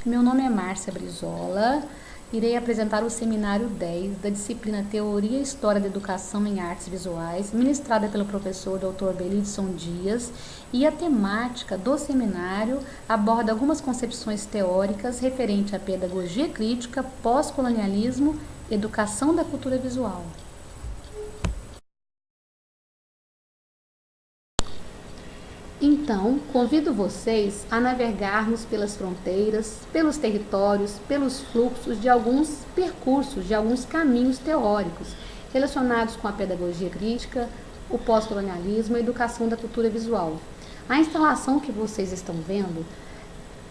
Meu nome é Márcia Brizola, irei apresentar o seminário 10 da disciplina Teoria e História da Educação em Artes Visuais, ministrada pelo professor Dr. Belidson Dias, e a temática do seminário aborda algumas concepções teóricas referentes à pedagogia crítica, pós-colonialismo, educação da cultura visual. Então, convido vocês a navegarmos pelas fronteiras, pelos territórios, pelos fluxos de alguns percursos, de alguns caminhos teóricos relacionados com a pedagogia crítica, o pós-colonialismo e a educação da cultura visual. A instalação que vocês estão vendo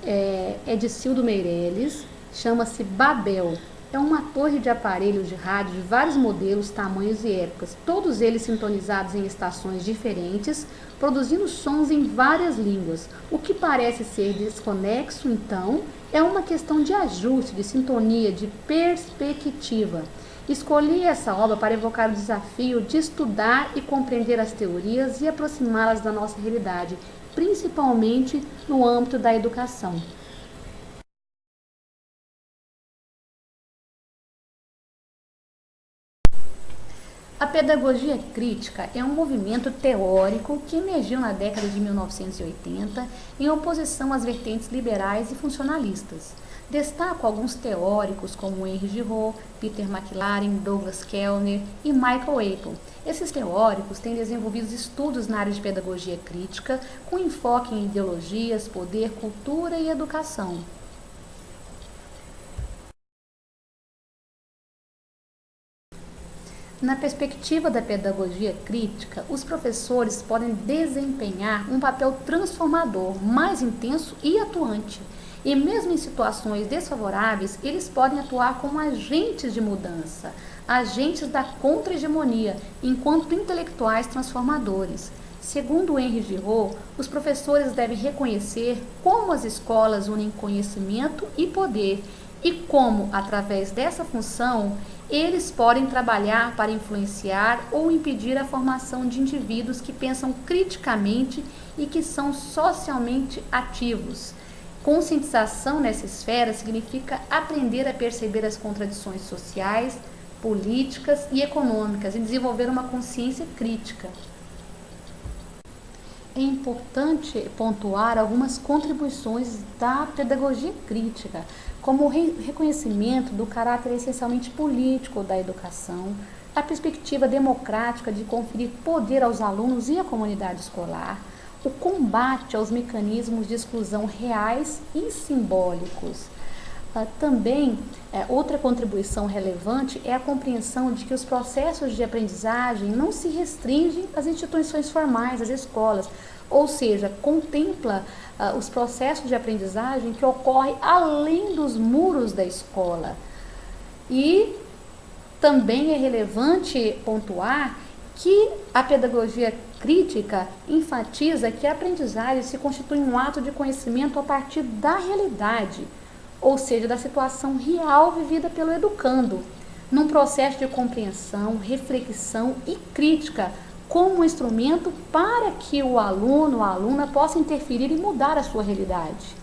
é de Cildo Meirelles, chama-se Babel. É uma torre de aparelhos de rádio de vários modelos, tamanhos e épocas, todos eles sintonizados em estações diferentes, produzindo sons em várias línguas. O que parece ser desconexo, então, é uma questão de ajuste, de sintonia, de perspectiva. Escolhi essa obra para evocar o desafio de estudar e compreender as teorias e aproximá-las da nossa realidade, principalmente no âmbito da educação. A pedagogia crítica é um movimento teórico que emergiu na década de 1980 em oposição às vertentes liberais e funcionalistas. Destaco alguns teóricos como Henry Giraud, Peter McLaren, Douglas Kellner e Michael Apple. Esses teóricos têm desenvolvido estudos na área de pedagogia crítica com enfoque em ideologias, poder, cultura e educação. Na perspectiva da pedagogia crítica, os professores podem desempenhar um papel transformador, mais intenso e atuante. E mesmo em situações desfavoráveis, eles podem atuar como agentes de mudança, agentes da contra-hegemonia, enquanto intelectuais transformadores. Segundo Henry Giraud, os professores devem reconhecer como as escolas unem conhecimento e poder e como, através dessa função, eles podem trabalhar para influenciar ou impedir a formação de indivíduos que pensam criticamente e que são socialmente ativos. Conscientização nessa esfera significa aprender a perceber as contradições sociais, políticas e econômicas e desenvolver uma consciência crítica. É importante pontuar algumas contribuições da pedagogia crítica, como o reconhecimento do caráter essencialmente político da educação, a perspectiva democrática de conferir poder aos alunos e à comunidade escolar, o combate aos mecanismos de exclusão reais e simbólicos. Também, outra contribuição relevante é a compreensão de que os processos de aprendizagem não se restringem às instituições formais, às escolas, ou seja, contempla os processos de aprendizagem que ocorrem além dos muros da escola. E também é relevante pontuar que a pedagogia crítica enfatiza que a aprendizagem se constitui um ato de conhecimento a partir da realidade, ou seja, da situação real vivida pelo educando, num processo de compreensão, reflexão e crítica, como um instrumento para que o aluno ou a aluna possa interferir e mudar a sua realidade.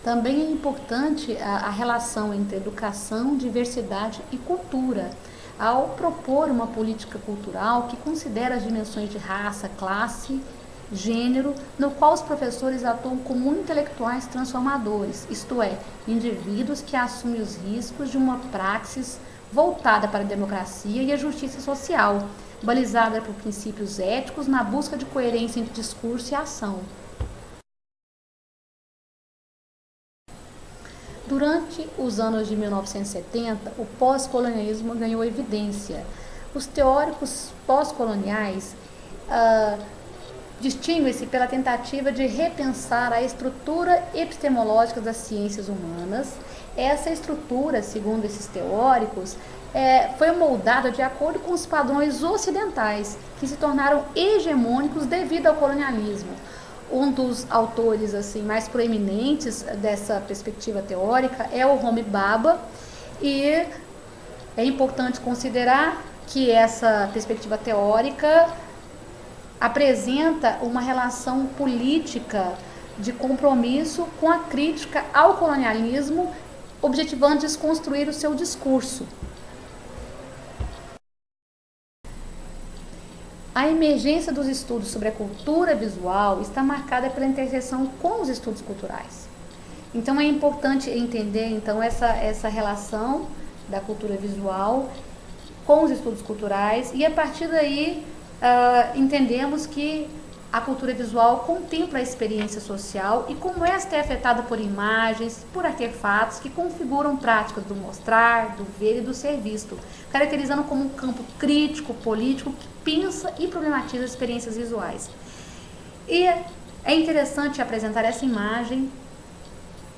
Também é importante a relação entre educação, diversidade e cultura, ao propor uma política cultural que considera as dimensões de raça, classe, gênero, no qual os professores atuam como intelectuais transformadores, isto é, indivíduos que assumem os riscos de uma praxis voltada para a democracia e a justiça social, balizada por princípios éticos na busca de coerência entre discurso e ação. Durante os anos de 1970, o pós-colonialismo ganhou evidência. Os teóricos pós-coloniais distinguem-se pela tentativa de repensar a estrutura epistemológica das ciências humanas. Essa estrutura, segundo esses teóricos, foi moldada de acordo com os padrões ocidentais, que se tornaram hegemônicos devido ao colonialismo. Um dos autores mais proeminentes dessa perspectiva teórica é o Homi Bhabha, e é importante considerar que essa perspectiva teórica apresenta uma relação política de compromisso com a crítica ao colonialismo, objetivando desconstruir o seu discurso. A emergência dos estudos sobre a cultura visual está marcada pela interseção com os estudos culturais. Então é importante entender então essa relação da cultura visual com os estudos culturais e a partir daí entendemos que a cultura visual contempla a experiência social e como esta é afetada por imagens, por artefatos que configuram práticas do mostrar, do ver e do ser visto, caracterizando como um campo crítico, político, que pensa e problematiza as experiências visuais. E é interessante apresentar essa imagem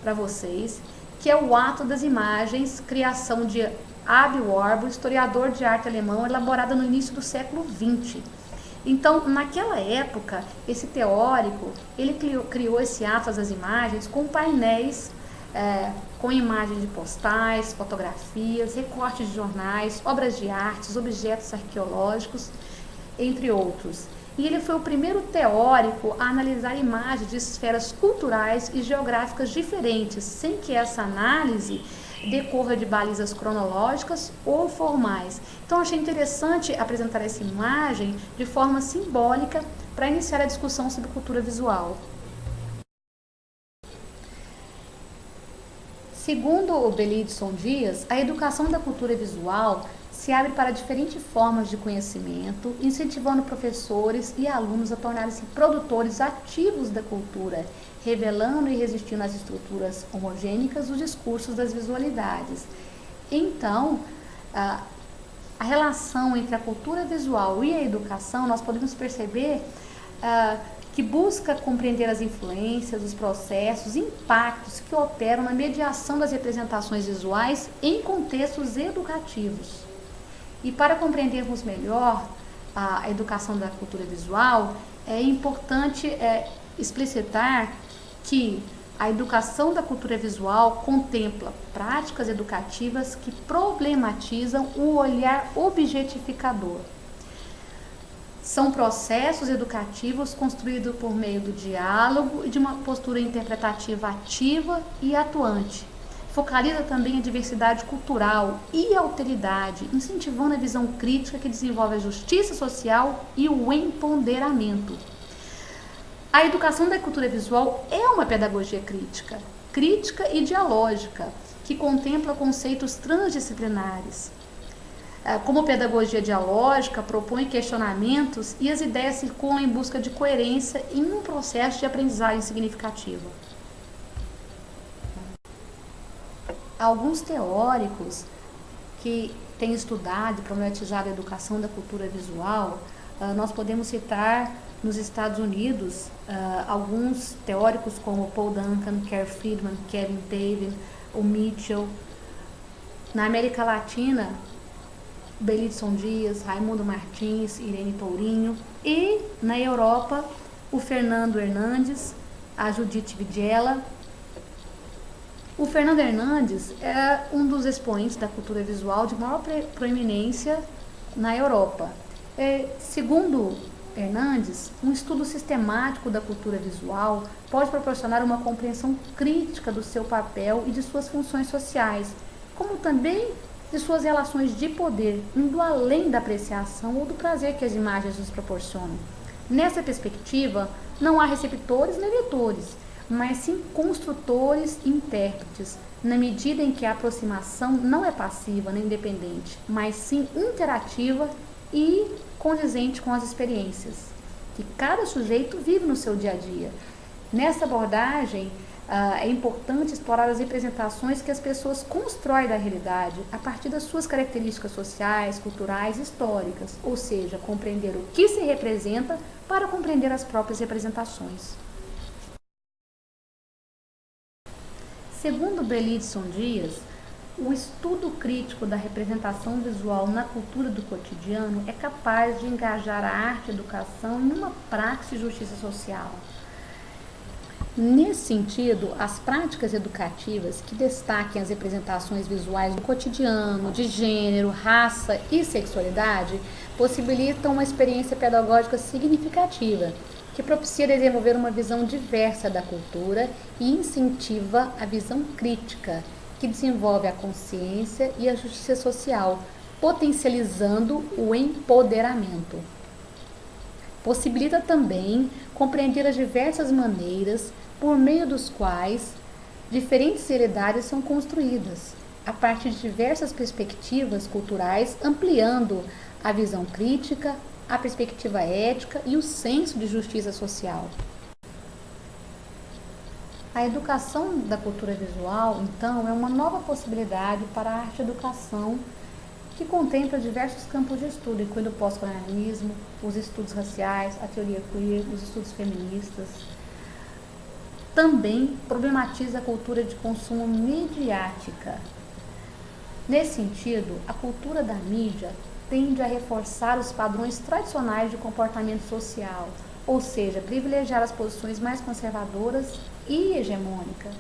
para vocês, que é o Ato das Imagens, criação de Aby Warburg, historiador de arte alemão, elaborada no início do século XX. Então, naquela época, esse teórico, ele criou esse Atlas das Imagens com painéis, com imagens de postais, fotografias, recortes de jornais, obras de artes, objetos arqueológicos, entre outros. E ele foi o primeiro teórico a analisar imagens de esferas culturais e geográficas diferentes, sem que essa análise decorra de balizas cronológicas ou formais. Então, achei interessante apresentar essa imagem de forma simbólica para iniciar a discussão sobre cultura visual. Segundo o Belidson Dias, a educação da cultura visual se abre para diferentes formas de conhecimento, incentivando professores e alunos a tornarem-se produtores ativos da cultura, revelando e resistindo às estruturas homogênicas dos discursos das visualidades. Então, a relação entre a cultura visual e a educação, nós podemos perceber que busca compreender as influências, os processos, impactos que operam na mediação das representações visuais em contextos educativos. E para compreendermos melhor a educação da cultura visual, é importante explicitar que a educação da cultura visual contempla práticas educativas que problematizam o olhar objetificador. São processos educativos construídos por meio do diálogo e de uma postura interpretativa ativa e atuante. Focaliza também a diversidade cultural e a alteridade, incentivando a visão crítica que desenvolve a justiça social e o empoderamento. A educação da cultura visual é uma pedagogia crítica e dialógica, que contempla conceitos transdisciplinares. Como pedagogia dialógica, propõe questionamentos e as ideias circulam em busca de coerência em um processo de aprendizagem significativa. Alguns teóricos que têm estudado e problematizado a educação da cultura visual, nós podemos citar nos Estados Unidos alguns teóricos como Paul Duncan, Kerr Friedman, Kevin Taven, o Mitchell. Na América Latina, Belidson Dias, Raimundo Martins, Irene Tourinho. E na Europa, o Fernando Hernandes, a Judith Videla. O Fernando Hernandes é um dos expoentes da cultura visual de maior proeminência na Europa. Segundo Hernandes, um estudo sistemático da cultura visual pode proporcionar uma compreensão crítica do seu papel e de suas funções sociais, como também de suas relações de poder, indo além da apreciação ou do prazer que as imagens nos proporcionam. Nessa perspectiva, não há receptores nem leitores, mas sim construtores e intérpretes, na medida em que a aproximação não é passiva nem independente, mas sim interativa e condizente com as experiências que cada sujeito vive no seu dia a dia. Nessa abordagem, é importante explorar as representações que as pessoas constroem da realidade a partir das suas características sociais, culturais e históricas, ou seja, compreender o que se representa para compreender as próprias representações. Segundo Belidson Dias, o estudo crítico da representação visual na cultura do cotidiano é capaz de engajar a arte e a educação em uma prática de justiça social. Nesse sentido, as práticas educativas que destaquem as representações visuais do cotidiano, de gênero, raça e sexualidade, possibilitam uma experiência pedagógica significativa, que propicia desenvolver uma visão diversa da cultura e incentiva a visão crítica, que desenvolve a consciência e a justiça social, potencializando o empoderamento. Possibilita também compreender as diversas maneiras por meio dos quais diferentes realidades são construídas, a partir de diversas perspectivas culturais, ampliando a visão crítica, a perspectiva ética e o senso de justiça social. A educação da cultura visual, então, é uma nova possibilidade para a arte-educação que contempla diversos campos de estudo, incluindo o pós-colonialismo, os estudos raciais, a teoria queer, os estudos feministas. Também problematiza a cultura de consumo midiática. Nesse sentido, a cultura da mídia tende a reforçar os padrões tradicionais de comportamento social, ou seja, privilegiar as posições mais conservadoras e hegemônicas,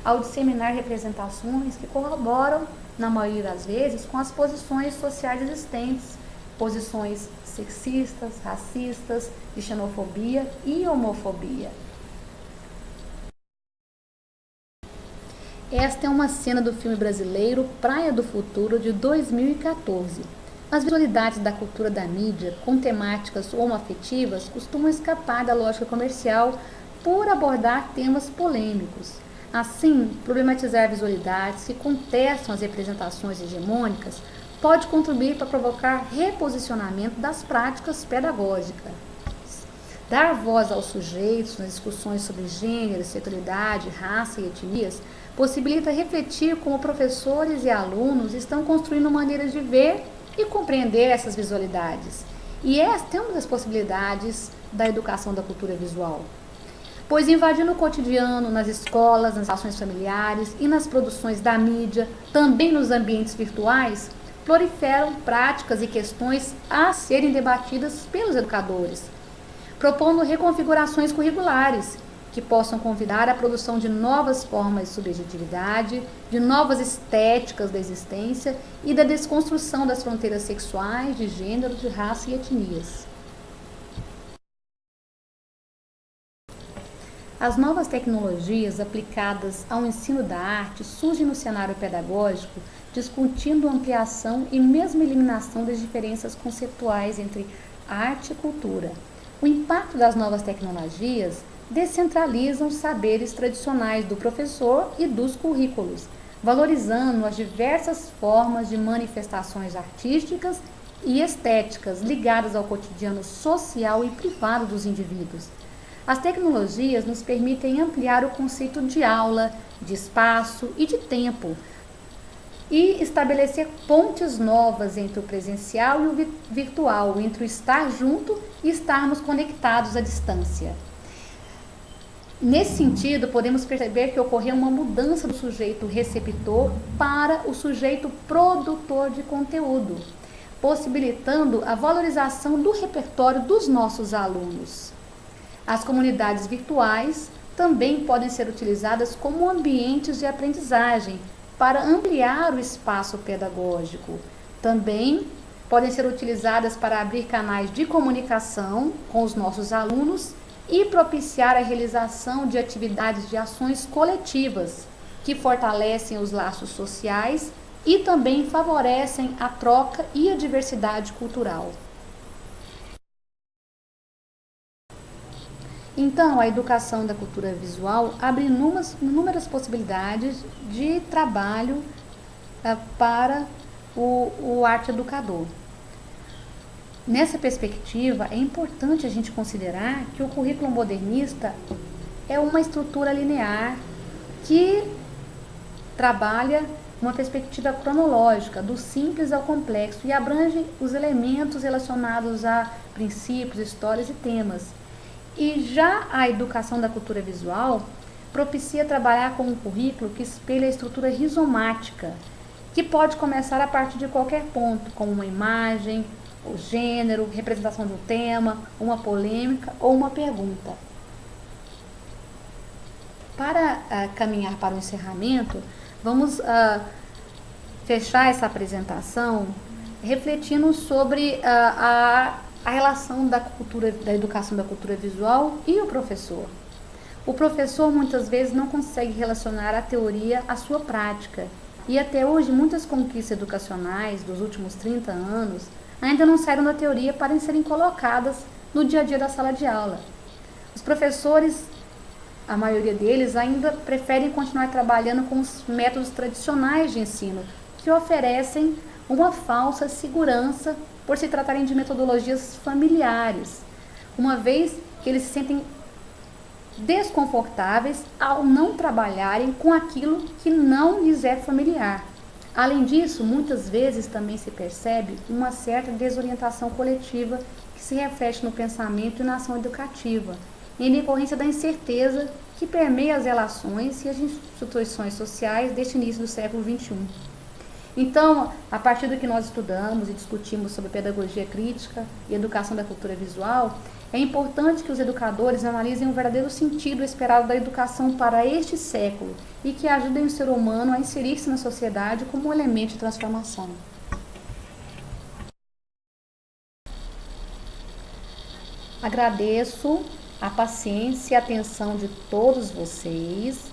ao disseminar representações que corroboram, na maioria das vezes, com as posições sociais existentes, posições sexistas, racistas, de xenofobia e homofobia. Esta é uma cena do filme brasileiro Praia do Futuro, de 2014. As visualidades da cultura da mídia, com temáticas homoafetivas, costumam escapar da lógica comercial por abordar temas polêmicos. Assim, problematizar visualidades que contestam as representações hegemônicas pode contribuir para provocar reposicionamento das práticas pedagógicas. Dar voz aos sujeitos nas discussões sobre gênero, sexualidade, raça e etnias possibilita refletir como professores e alunos estão construindo maneiras de ver e compreender essas visualidades. E esta é uma das possibilidades da educação da cultura visual. Pois invadindo o cotidiano, nas escolas, nas relações familiares e nas produções da mídia, também nos ambientes virtuais, proliferam práticas e questões a serem debatidas pelos educadores, propondo reconfigurações curriculares que possam convidar à produção de novas formas de subjetividade, de novas estéticas da existência e da desconstrução das fronteiras sexuais, de gênero, de raça e etnias. As novas tecnologias aplicadas ao ensino da arte surgem no cenário pedagógico, discutindo ampliação e mesmo eliminação das diferenças conceituais entre arte e cultura. O impacto das novas tecnologias descentralizam os saberes tradicionais do professor e dos currículos, valorizando as diversas formas de manifestações artísticas e estéticas ligadas ao cotidiano social e privado dos indivíduos. As tecnologias nos permitem ampliar o conceito de aula, de espaço e de tempo, e estabelecer pontes novas entre o presencial e o virtual, entre o estar junto e estarmos conectados à distância. Nesse sentido, podemos perceber que ocorreu uma mudança do sujeito receptor para o sujeito produtor de conteúdo, possibilitando a valorização do repertório dos nossos alunos. As comunidades virtuais também podem ser utilizadas como ambientes de aprendizagem para ampliar o espaço pedagógico. Também podem ser utilizadas para abrir canais de comunicação com os nossos alunos e propiciar a realização de atividades de ações coletivas que fortalecem os laços sociais e também favorecem a troca e a diversidade cultural. Então, a educação da cultura visual abre inúmeras possibilidades de trabalho para o arte educador. Nessa perspectiva, é importante a gente considerar que o currículo modernista é uma estrutura linear que trabalha uma perspectiva cronológica, do simples ao complexo, e abrange os elementos relacionados a princípios, histórias e temas. E já a educação da cultura visual propicia trabalhar com um currículo que espelha a estrutura rizomática, que pode começar a partir de qualquer ponto, como uma imagem, o gênero, representação de um tema, uma polêmica ou uma pergunta. Para caminhar para o encerramento, vamos fechar essa apresentação refletindo sobre a relação da educação da cultura visual e o professor. O professor muitas vezes não consegue relacionar a teoria à sua prática. E até hoje muitas conquistas educacionais dos últimos 30 anos ainda não saíram da teoria para serem colocadas no dia a dia da sala de aula. Os professores, a maioria deles, ainda preferem continuar trabalhando com os métodos tradicionais de ensino, que oferecem uma falsa segurança por se tratarem de metodologias familiares, uma vez que eles se sentem desconfortáveis ao não trabalharem com aquilo que não lhes é familiar. Além disso, muitas vezes também se percebe uma certa desorientação coletiva que se reflete no pensamento e na ação educativa, em decorrência da incerteza que permeia as relações e as instituições sociais deste início do século XXI. Então, a partir do que nós estudamos e discutimos sobre pedagogia crítica e educação da cultura visual, é importante que os educadores analisem o verdadeiro sentido esperado da educação para este século e que ajudem o ser humano a inserir-se na sociedade como um elemento de transformação. Agradeço a paciência e a atenção de todos vocês.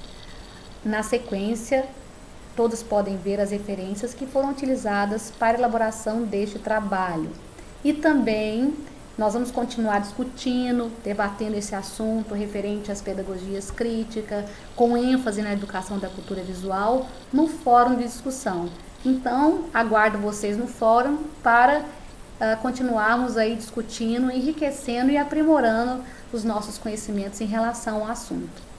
Na sequência, todos podem ver as referências que foram utilizadas para a elaboração deste trabalho. E também nós vamos continuar discutindo, debatendo esse assunto referente às pedagogias críticas, com ênfase na educação da cultura visual, no fórum de discussão. Então, aguardo vocês no fórum para continuarmos aí discutindo, enriquecendo e aprimorando os nossos conhecimentos em relação ao assunto.